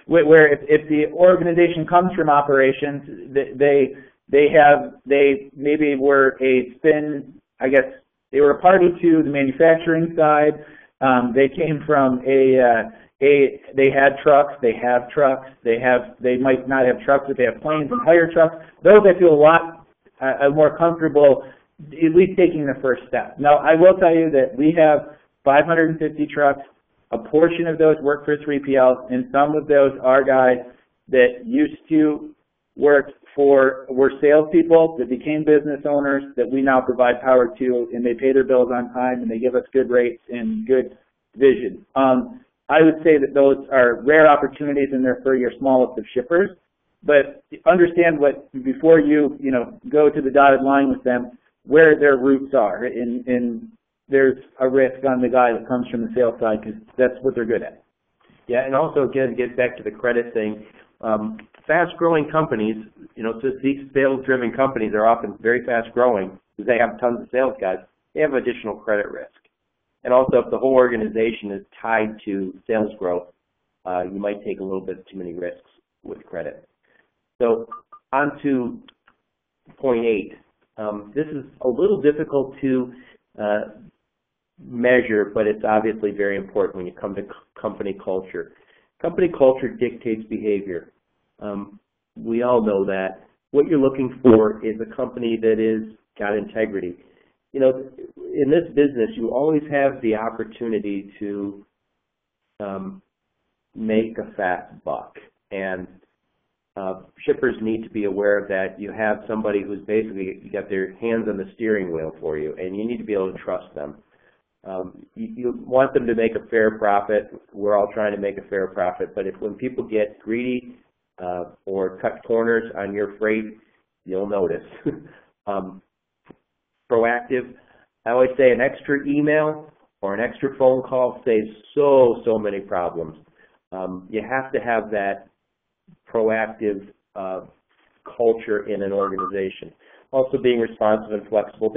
where if the organization comes from operations, they maybe were a spin, I guess they were a party to the manufacturing side. They came from they had trucks, they have trucks, they might not have trucks, but they have planes and hire trucks. Those I feel a lot more comfortable at least taking the first step. Now, I will tell you that we have 550 trucks. A portion of those work for 3PLs, and some of those are guys that used to were salespeople that became business owners that we now provide power to, and they pay their bills on time, and they give us good rates and good vision. I would say that those are rare opportunities, and they're for your smallest of shippers. But understand before you go to the dotted line with them, where their roots are, and there's a risk on the guy that comes from the sales side because that's what they're good at. Yeah, and also again, get back to the credit thing. Fast-growing companies, since these sales-driven companies are often very fast-growing because they have tons of sales guys, they have additional credit risk. And also, if the whole organization is tied to sales growth, you might take a little bit too many risks with credit. So, on to point 8. This is a little difficult to measure, but it's obviously very important when you come to company culture. Company culture dictates behavior. We all know that. What you're looking for is a company that is got integrity. In this business, you always have the opportunity to make a fat buck, and shippers need to be aware of that. You have somebody who's basically got their hands on the steering wheel for you, and you need to be able to trust them. You want them to make a fair profit. We're all trying to make a fair profit, but when people get greedy or cut corners on your freight, you'll notice. Proactive. I always say an extra email or an extra phone call saves so many problems. You have to have that proactive culture in an organization. Also being responsive and flexible.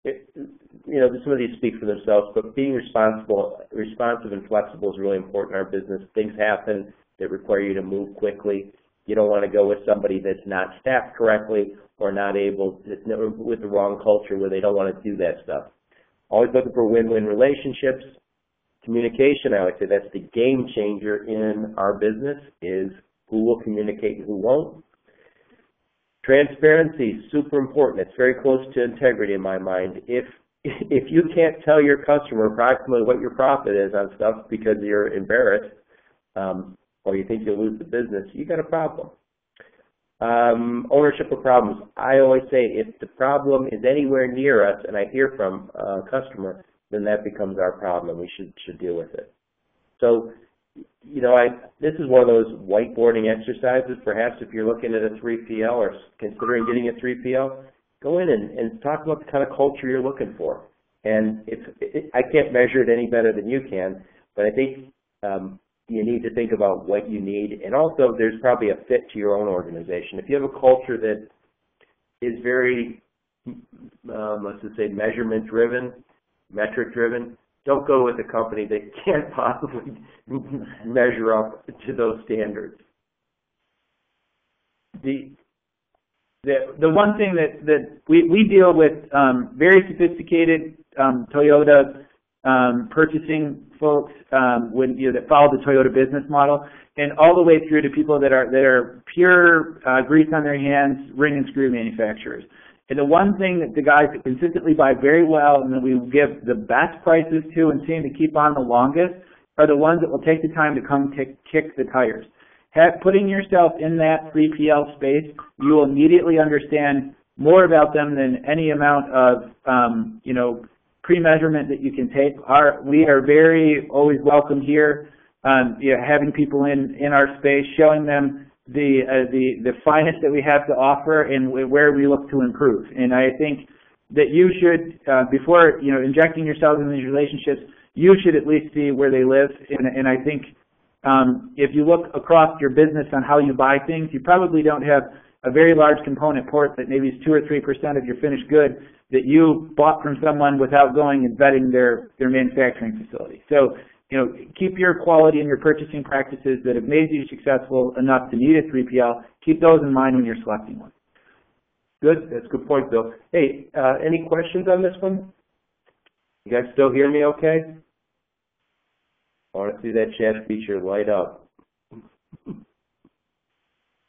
Some of these speak for themselves, but being responsive and flexible is really important in our business. Things happen that require you to move quickly. You don't want to go with somebody that's not staffed correctly or not able, with the wrong culture where they don't want to do that stuff. Always looking for win-win relationships. Communication, I would say that's the game changer in our business, is who will communicate and who won't. Transparency, super important. It's very close to integrity in my mind. If you can't tell your customer approximately what your profit is on stuff because you're embarrassed or you think you'll lose the business, you got a problem. Ownership of problems. I always say if the problem is anywhere near us and I hear from a customer, then that becomes our problem and we should deal with it. So, this is one of those whiteboarding exercises. Perhaps if you're looking at a 3PL or considering getting a 3PL, go in and talk about the kind of culture you're looking for. And I can't measure it any better than you can, but I think you need to think about what you need. And also, there's probably a fit to your own organization. If you have a culture that is very, let's just say, measurement-driven, metric-driven, don't go with a company that can't possibly measure up to those standards. the one thing that we deal with very sophisticated Toyota purchasing folks that follow the Toyota business model, and all the way through to people that are pure grease on their hands, ring and screw manufacturers. And the one thing that the guys that consistently buy very well and that we give the best prices to and seem to keep on the longest are the ones that will take the time to come kick the tires. Putting yourself in that 3PL space, you will immediately understand more about them than any amount of pre-measurement that you can take. We are very always welcome here, having people in our space, showing them the finest that we have to offer and where we look to improve. And I think that you should, before injecting yourself in these relationships, you should at least see where they live. And I think if you look across your business on how you buy things, you probably don't have a very large component part that maybe is 2 or 3% of your finished good that you bought from someone without going and vetting their manufacturing facility. So, keep your quality and your purchasing practices that have made you successful enough to need a 3PL, keep those in mind when you're selecting one. Good. That's a good point, Bill. Hey, any questions on this one? You guys still hear me okay? I want to see that chat feature light up.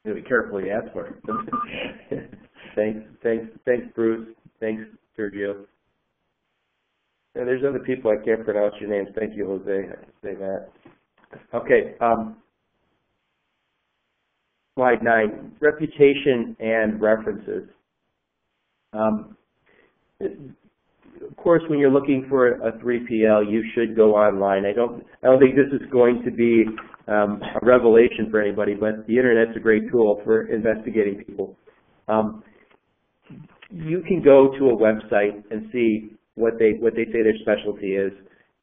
Be careful you ask for it. Thanks, Bruce. Thanks, Sergio. And there's other people I can't pronounce your names. Thank you, Jose. I can say that. Okay. Slide 9, reputation and references. Of course, when you're looking for a 3PL, you should go online. I don't think this is going to be a revelation for anybody, but the internet's a great tool for investigating people. You can go to a website and see what they say their specialty is,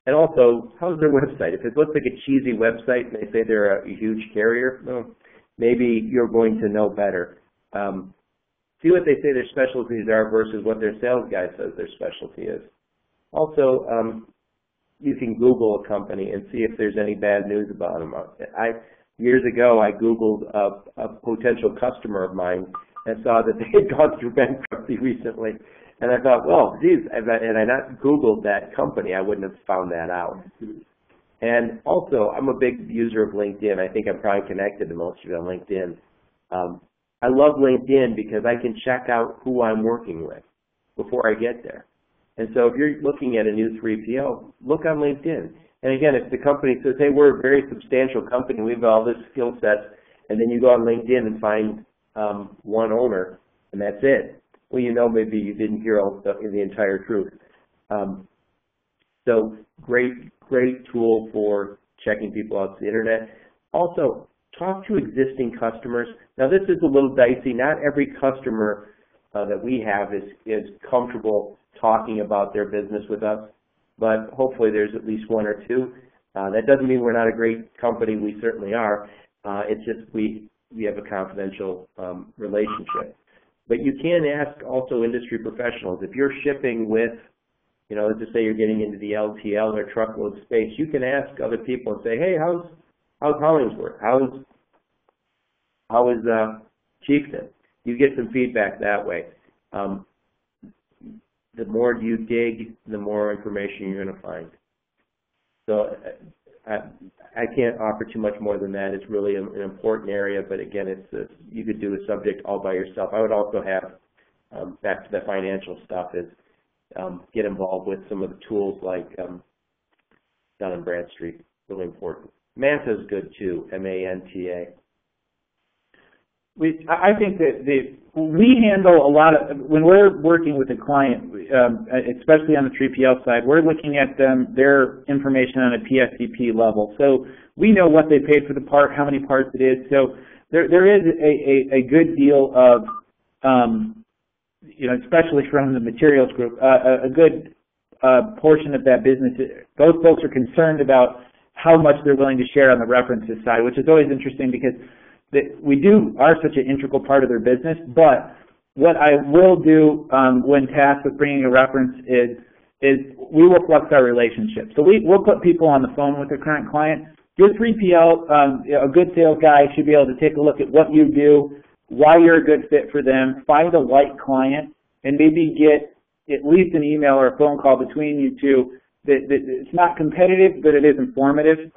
and also how's their website. If it looks like a cheesy website and they say they're a huge carrier, well, maybe you're going to know better. See what they say their specialties are versus what their sales guy says their specialty is. Also, you can Google a company and see if there's any bad news about them. Years ago, I Googled a potential customer of mine and saw that they had gone through bankruptcy recently. And I thought, well, geez, had I not Googled that company, I wouldn't have found that out. And also, I'm a big user of LinkedIn. I think I'm probably connected to most of you on LinkedIn. I love LinkedIn because I can check out who I'm working with before I get there. And so if you're looking at a new 3PL, look on LinkedIn. And again, if the company says, hey, we're a very substantial company, we have all this skill set, and then you go on LinkedIn and find one owner, and that's it. Well, maybe you didn't hear all the entire truth. So great tool for checking people out on the internet. Also, talk to existing customers. Now, this is a little dicey. Not every customer that we have is comfortable talking about their business with us, but hopefully there's at least one or two. That doesn't mean we're not a great company. We certainly are. It's just we have a confidential relationship. But you can ask also industry professionals. If you're shipping with, let's just say you're getting into the LTL or truckload space, you can ask other people and say, hey, how's Hollingsworth? How is Chieftain? You get some feedback that way. The more you dig, the more information you're going to find. So I can't offer too much more than that. It's really an important area, but again, you could do a subject all by yourself. I would also have, back to the financial stuff, is get involved with some of the tools like Dun & Bradstreet. Really important. Manta is good too, M-A-N-T-A. I think that we handle a lot of, when we're working with a client, especially on the 3PL side, we're looking at their information on a PSCP level. So we know what they paid for the part, how many parts it is. So there is a good deal of, especially from the materials group, a good portion of that business. Those folks are concerned about how much they're willing to share on the references side, which is always interesting because we are such an integral part of their business. But what I will do when tasked with bringing a reference is we will flex our relationship. So we'll put people on the phone with their current client. Your 3PL, a good sales guy should be able to take a look at what you do, why you're a good fit for them, find a like client, and maybe get at least an email or a phone call between you two that it's not competitive, but it is informative.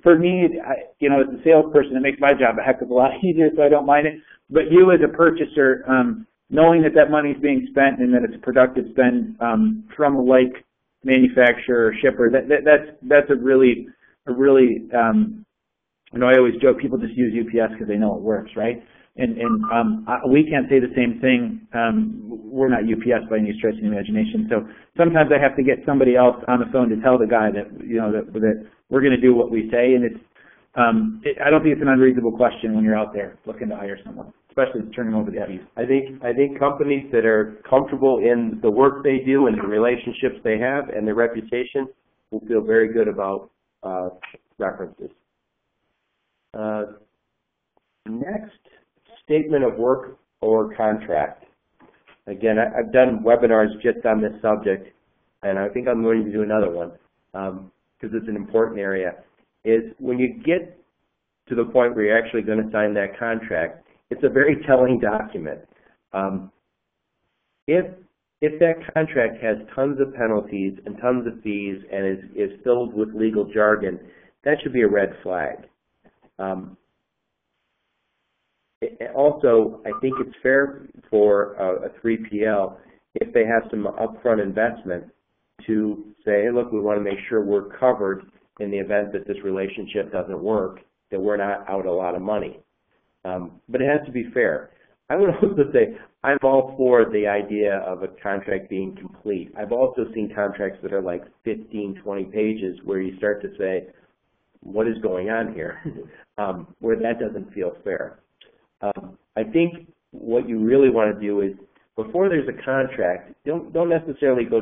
For me, you know, as a salesperson, it makes my job a heck of a lot easier, so I don't mind it. But you as a purchaser, knowing that that money is being spent and that it's a productive spend from a like manufacturer or shipper, that's a really you know, I always joke people just use UPS because they know it works, right? And we can't say the same thing. We're not UPS by any stretch of the imagination. So sometimes I have to get somebody else on the phone to tell the guy that, you know, that we're going to do what we say. And it's I don't think it's an unreasonable question when you're out there looking to hire someone, especially turning over the keys. I think companies that are comfortable in the work they do and the relationships they have and their reputation will feel very good about references. Next, statement of work or contract. Again, I've done webinars just on this subject, and I think I'm going to do another one because it's an important area, is when you get to the point where you're actually going to sign that contract, it's a very telling document. If that contract has tons of penalties and tons of fees and is filled with legal jargon, that should be a red flag. Also, I think it's fair for a 3PL if they have some upfront investment to say, hey, look, we want to make sure we're covered in the event that this relationship doesn't work, that we're not out a lot of money. But it has to be fair. I would also say I'm all for the idea of a contract being complete. I've also seen contracts that are like 15, 20 pages where you start to say, what is going on here? Where that doesn't feel fair. I think what you really want to do is, before there's a contract, don't necessarily go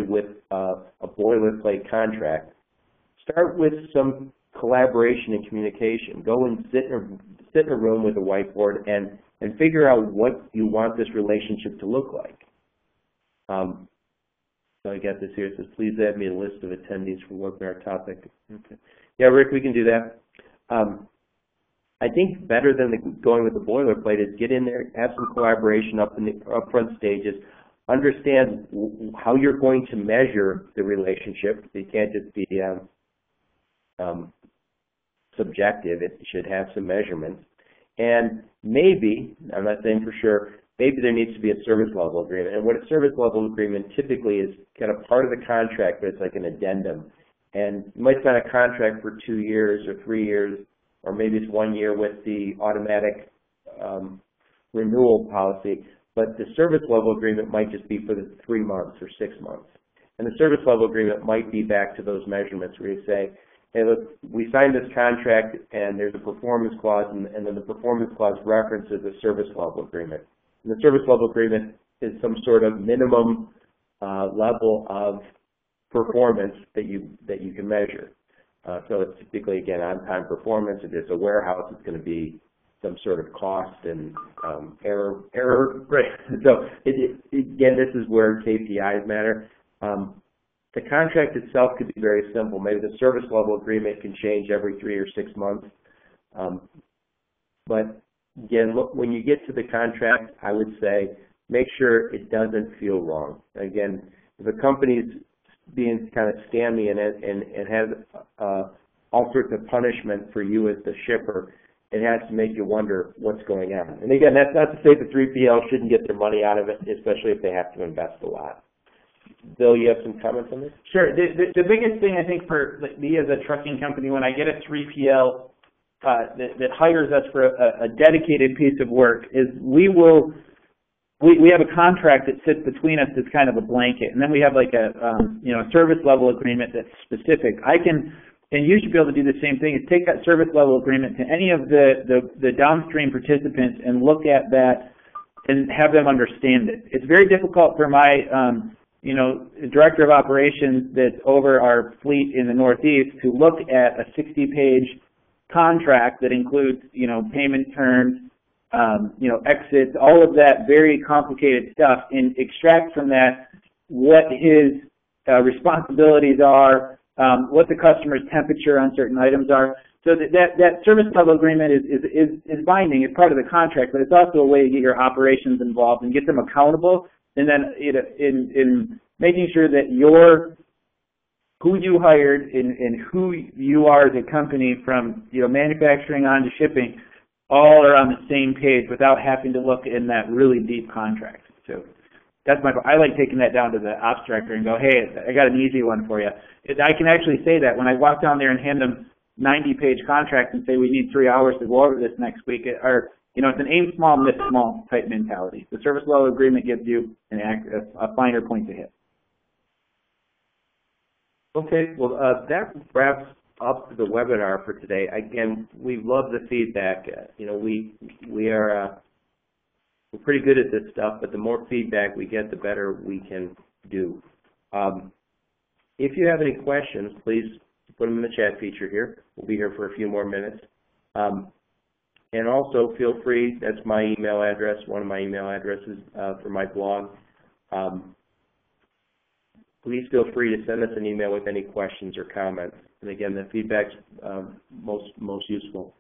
with a boilerplate contract. Start with some collaboration and communication. Go and sit in a room with a whiteboard and figure out what you want this relationship to look like. So I got this here. It says, please add me a list of attendees for webinar topic. Okay. Yeah, Rick, we can do that. I think better than going with the boilerplate is get in there, have some collaboration up in the upfront stages, understand how you're going to measure the relationship. It can't just be subjective. It should have some measurements. And maybe, I'm not saying for sure, maybe there needs to be a service level agreement. And what a service level agreement typically is kind of part of the contract, but it's like an addendum. And you might sign a contract for 2 years or 3 years, or maybe it's 1 year with the automatic renewal policy, but the service level agreement might just be for the 3 months or 6 months. And the service level agreement might be back to those measurements where you say, hey, look, we signed this contract and there's a performance clause, and then the performance clause references a service level agreement. And the service level agreement is some sort of minimum level of performance that you can measure. So it's typically, again, on-time performance. If it's a warehouse, it's going to be some sort of cost and error. Right. So again, this is where KPIs matter. The contract itself could be very simple. Maybe the service level agreement can change every 3 or 6 months. But again, look, when you get to the contract, I would say make sure it doesn't feel wrong. Again, if a company's being kind of scammy and has all sorts of punishment for you as the shipper, it has to make you wonder what's going on. And again, that's not to say the 3PL shouldn't get their money out of it, especially if they have to invest a lot. Bill, you have some comments on this? Sure. The biggest thing I think for me as a trucking company, when I get a 3PL that hires us for a dedicated piece of work, is we have a contract that sits between us that's kind of a blanket, and then we have like a service level agreement that's specific. And you should be able to do the same thing, is take that service level agreement to any of the downstream participants and look at that and have them understand it. It's very difficult for my director of operations that's over our fleet in the Northeast to look at a 60-page contract that includes payment terms, exits, all of that very complicated stuff, and extract from that what his responsibilities are, what the customer's temperature on certain items are. So that service level agreement is binding. It's part of the contract, but it's also a way to get your operations involved and get them accountable. And then in making sure that who you hired and who you are as a company, from manufacturing on to shipping, all are on the same page without having to look in that really deep contract. So that's I like taking that down to the ops director and go, hey, I got an easy one for you. I can actually say that when I walk down there and hand them 90-page contract and say we need 3 hours to go over this next week, it's an aim small, miss small type mentality. The service level agreement gives you a finer point to hit. Okay, well, that wraps up the webinar for today. Again, we love the feedback. We're pretty good at this stuff, but the more feedback we get, the better we can do. If you have any questions, please put them in the chat feature here. We'll be here for a few more minutes. And also feel free, that's my email address, one of my email addresses for my blog. Please feel free to send us an email with any questions or comments. And again, the feedback's most useful.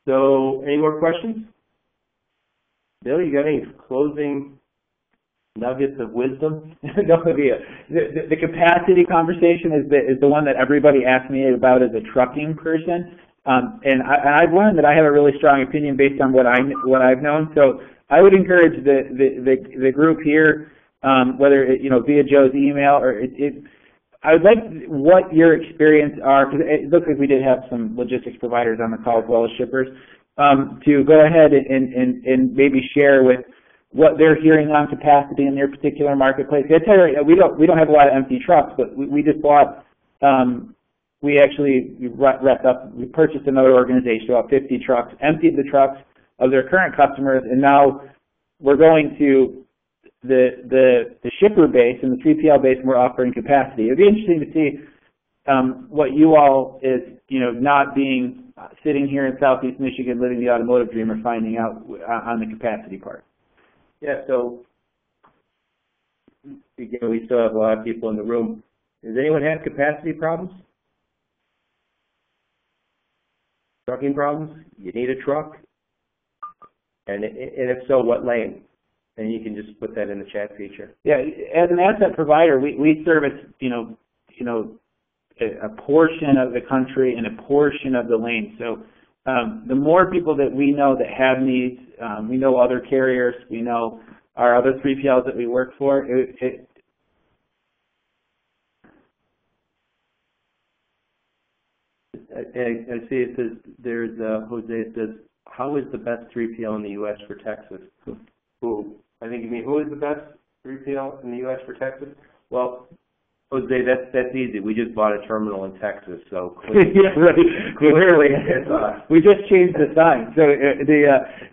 So, any more questions? Bill, you got any closing nuggets of wisdom? No, the capacity conversation is the one that everybody asks me about as a trucking person, and I've learned that I have a really strong opinion based on what I've known. So I would encourage the group here, whether via Joe's email or I would like what your experience are, because it looks like we did have some logistics providers on the call as well as shippers, to go ahead and maybe share with what they're hearing on capacity in their particular marketplace. I tell you, we don't have a lot of empty trucks, but we just bought. We purchased another organization, about 50 trucks, emptied the trucks of their current customers, and now we're going to the shipper base and the 3PL base, and we're offering capacity. It'd be interesting to see what you all is not being sitting here in Southeast Michigan, living the automotive dream, or finding out on the capacity part. Yeah, so again, we still have a lot of people in the room. Does anyone have capacity problems? Trucking problems? You need a truck? And if so, what lane? And you can just put that in the chat feature. Yeah, as an asset provider, we service a portion of the country and a portion of the lane. So the more people that we know that have needs, we know other carriers, we know our other 3PLs that we work for. I see it says, there's Jose, it says, how is the best 3PL in the U.S. for Texas? Who? I think you mean, who is the best 3PL in the U.S. for Texas? Well, Jose, that's easy. We just bought a terminal in Texas, so yeah, right. Clearly, we just changed the sign. So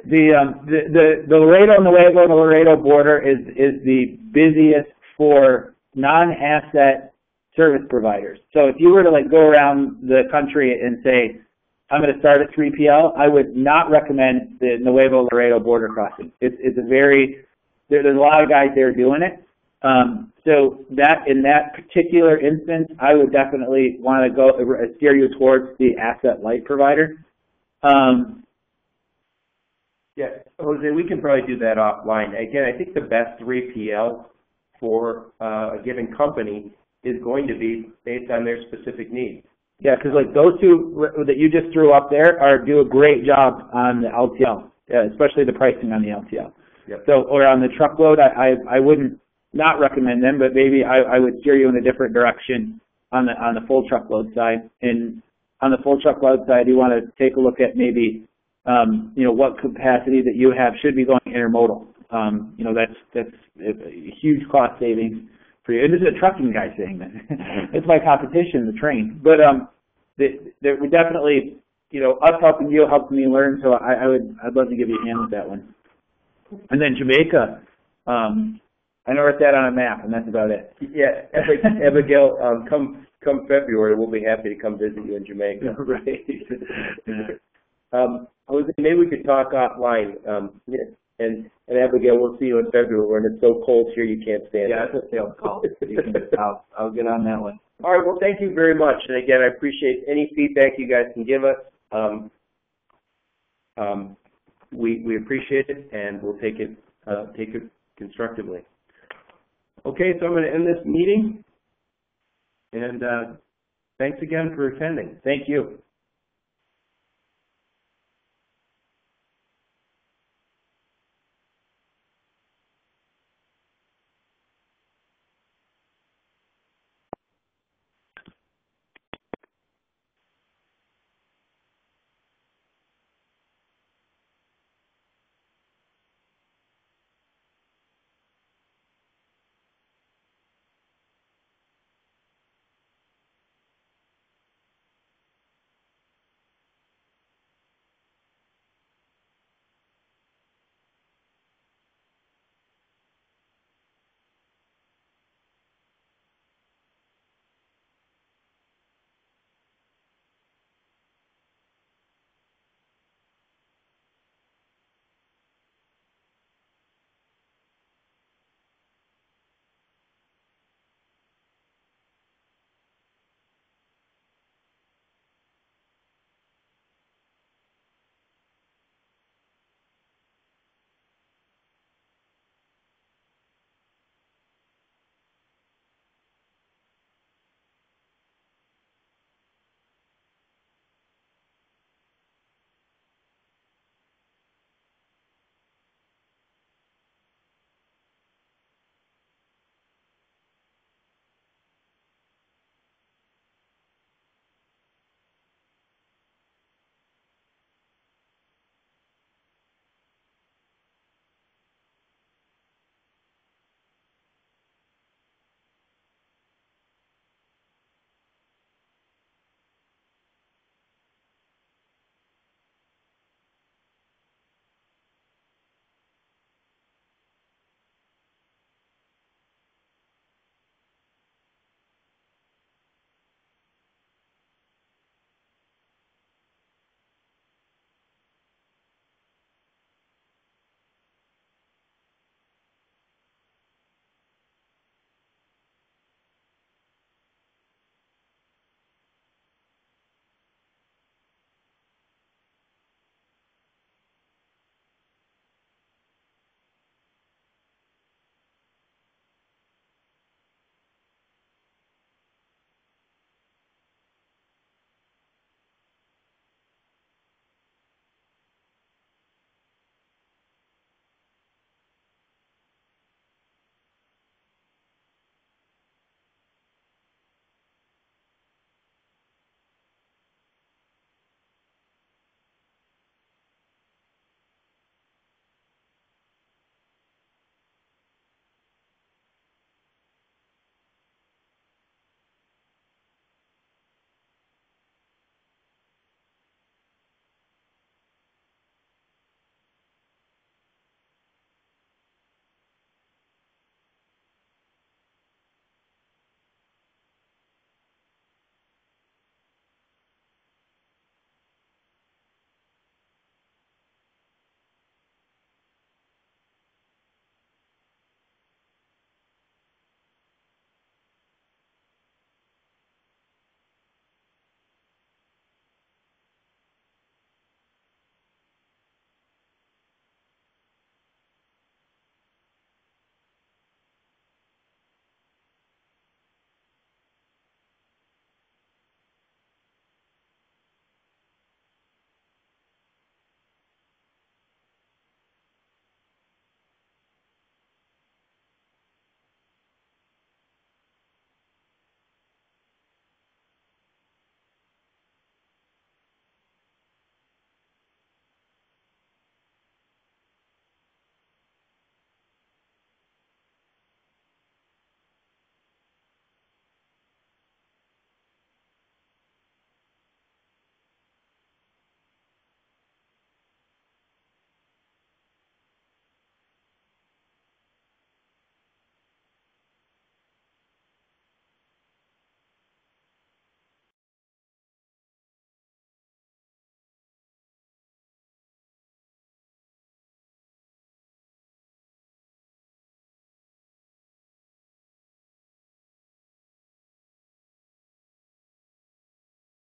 the Laredo border is the busiest for non-asset service providers. So if you were to go around the country and say, I'm going to start at 3PL, I would not recommend the Nuevo Laredo border crossing. It's a there's a lot of guys there doing it. So that in that particular instance, I would definitely want to steer you towards the asset light provider. Yeah, Jose, we can probably do that offline. Again, I think the best 3PL for a given company is going to be based on their specific needs. Yeah, because those two that you just threw up there do a great job on the LTL, especially the pricing on the LTL. Yep. So, or on the truckload, I wouldn't not recommend them, but maybe I would steer you in a different direction on the full truckload side. And on the full truckload side, you want to take a look at maybe what capacity that you have should be going intermodal. That's a huge cost savings for you. And this is a trucking guy saying that. It's my competition, the train. But there would definitely, us helping you helps me learn. So I'd love to give you a hand with that one. And then Jamaica, I know it's that on a map, and that's about it. Yeah, Abigail, come February, we'll be happy to come visit you in Jamaica. Right. Jose, maybe we could talk offline. And Abigail, we'll see you in February when it's so cold here you can't stand it. Yeah, that's a sales call. I'll get on that one. All right, well, thank you very much. And again, I appreciate any feedback you guys can give us. We appreciate it, and we'll take it constructively. Okay, so I'm going to end this meeting, and thanks again for attending. Thank you.